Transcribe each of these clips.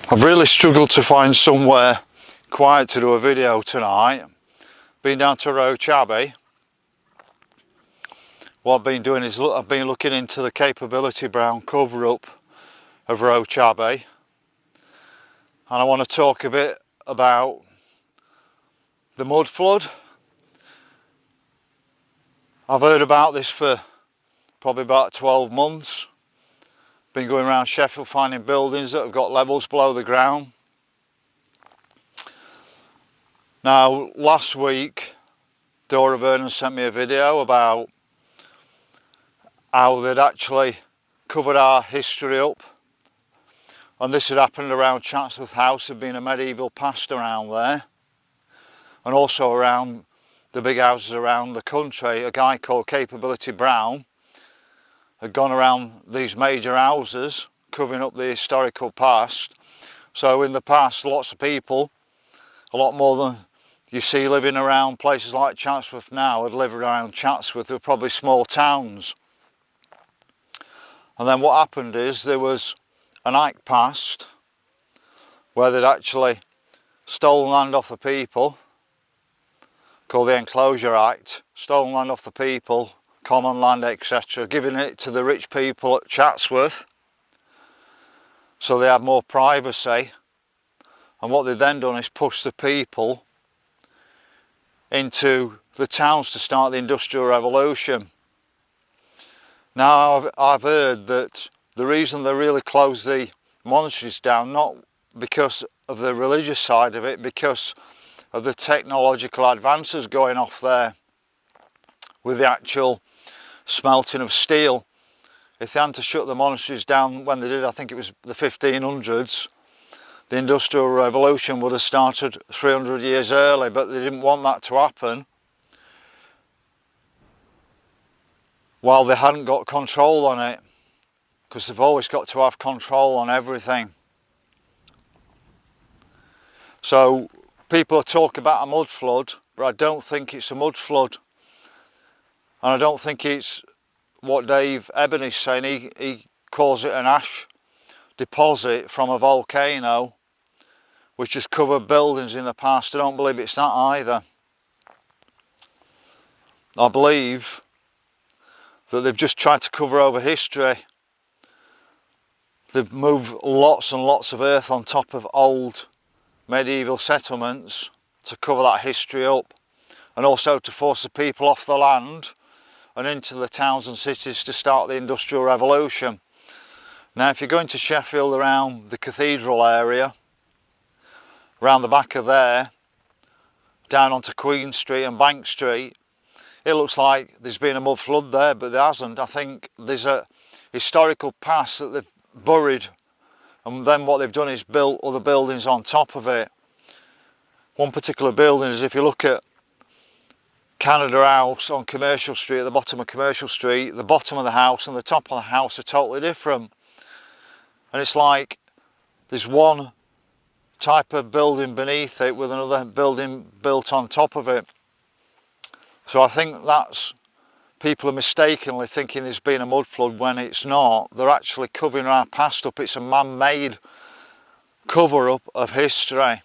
I've really struggled to find somewhere quiet to do a video tonight. Been down to Roach Abbey. What I've been doing is I've been looking into the capability brown cover up of Roach Abbey, and I want to talk a bit about the Mudflood. I've heard about this for probably about 12 months. Been going around Sheffield finding buildings that have got levels below the ground. Now, last week Dora Vernon sent me a video about how they'd actually covered our history up, and this had happened around Chatsworth House. There'd been a medieval past around there, and also around the big houses around the country. A guy called Capability Brown had gone around these major houses covering up the historical past. So in the past, lots of people, a lot more than you see living around places like Chatsworth now, had lived around Chatsworth. They were probably small towns. And then what happened is there was an act passed where they'd actually stolen land off the people, called the Enclosure Act, stolen land off the people, common land, etc., giving it to the rich people at Chatsworth so they had more privacy. And what they've then done is push the people into the towns to start the Industrial Revolution. Now, I've heard that the reason they really closed the monasteries down, not because of the religious side of it, because of the technological advances going off there with the actual smelting of steel. If they hadn't to shut the monasteries down when they did, I think it was the 1500s, the Industrial Revolution would have started 300 years early, but they didn't want that to happen while they hadn't got control on it, because they've always got to have control on everything. So people are talking about a mud flood, but I don't think it's a mud flood. And I don't think it's what Dave Ebony's saying. He calls it an ash deposit from a volcano which has covered buildings in the past. I don't believe it's that either. I believe that they've just tried to cover over history. They've moved lots and lots of earth on top of old medieval settlements to cover that history up, and also to force the people off the land and into the towns and cities to start the Industrial Revolution. Now, if you're going to Sheffield around the cathedral area, around the back of there, down onto Queen Street and Bank Street, it looks like there's been a mud flood there, but there hasn't. I think there's a historical past that they've buried, and then what they've done is built other buildings on top of it. One particular building is, if you look at Canada House on Commercial Street, at the bottom of Commercial Street, the bottom of the house and the top of the house are totally different. And it's like there's one type of building beneath it with another building built on top of it. So I think that's, people are mistakenly thinking there's been a mud flood when it's not. They're actually covering our past up. It's a man-made cover-up of history.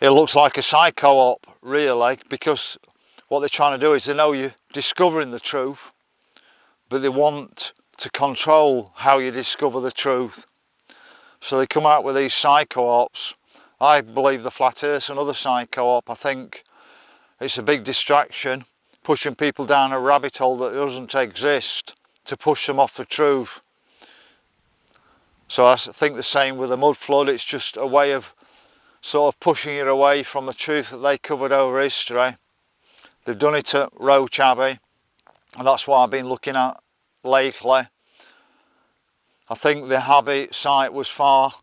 It looks like a psycho-op, really, because what they're trying to do is, they know you're discovering the truth, but they want to control how you discover the truth. So they come out with these psycho-ops. I believe the Flat Earth's another psycho-op. I think it's a big distraction, pushing people down a rabbit hole that doesn't exist to push them off the truth. So I think the same with the mud flood. It's just a way of sort of pushing it away from the truth that they covered over history. They've done it at Roach Abbey, and that's what I've been looking at lately. I think the Abbey site was far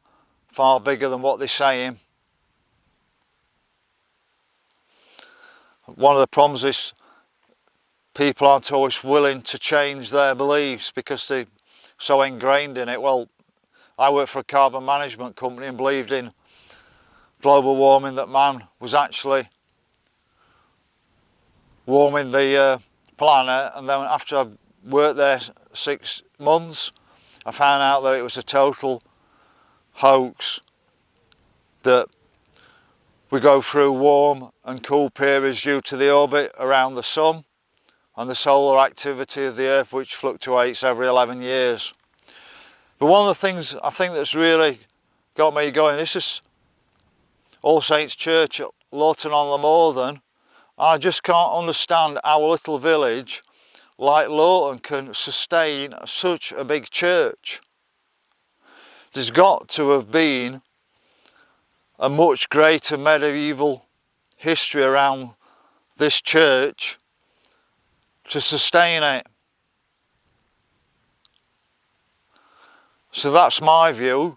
bigger than what they're saying. One of the problems is people aren't always willing to change their beliefs because they're so ingrained in it. Well, I worked for a carbon management company and believed in global warming, that man was actually warming the planet, and then after I worked there 6 months, I found out that it was a total hoax, that we go through warm and cool periods due to the orbit around the sun and the solar activity of the Earth, which fluctuates every 11 years. But one of the things I think that's really got me going, this is All Saints Church at Lawton-on-the-Morthen. I just can't understand how a little village like Lawton can sustain such a big church. There's got to have been a much greater medieval history around this church to sustain it. So that's my view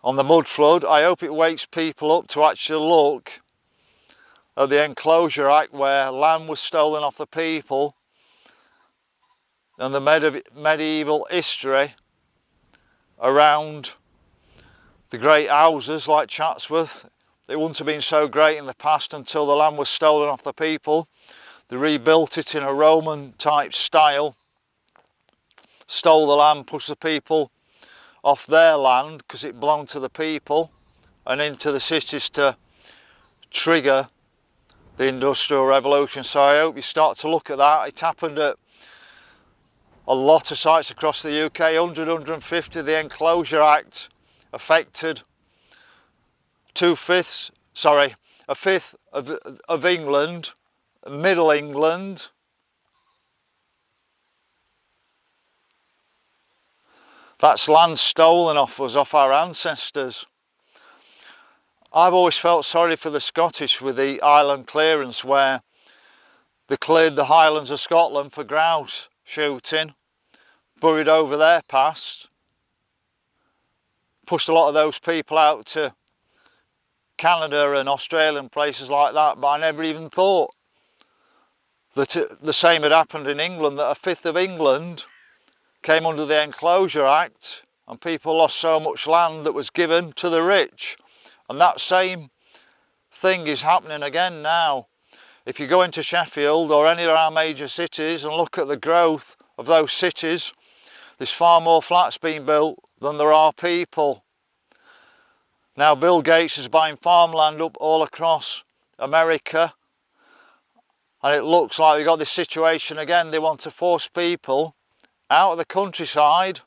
on the Mudflood. I hope it wakes people up to actually look at the Enclosure Act, where land was stolen off the people, and the medieval history around the great houses like Chatsworth. It wouldn't have been so great in the past until the land was stolen off the people. They rebuilt it in a Roman type style, stole the land, pushed the people off their land because it belonged to the people, and into the cities to trigger the Industrial Revolution. So I hope you start to look at that. It happened at a lot of sites across the UK, 100, 150. The Enclosure Act affected a fifth of England, Middle England. That's land stolen off us, off our ancestors. I've always felt sorry for the Scottish with the island clearance, where they cleared the Highlands of Scotland for grouse shooting, buried over their past, pushed a lot of those people out to Canada and Australia and places like that. But I never even thought that the same had happened in England, that a fifth of England came under the Enclosure Act and people lost so much land that was given to the rich. And that same thing is happening again now. If you go into Sheffield or any of our major cities and look at the growth of those cities, there's far more flats being built than there are people. Now Bill Gates is buying farmland up all across America, and it looks like we've got this situation again. They want to force people out of the countryside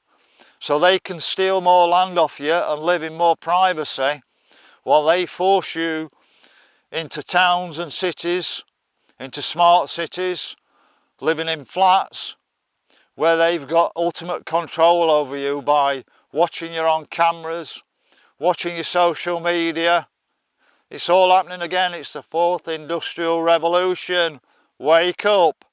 so they can steal more land off you and live in more privacy, while they force you into towns and cities, into smart cities, living in flats where they've got ultimate control over you by watching you on cameras, watching your social media. It's all happening again. It's the fourth industrial revolution. Wake up.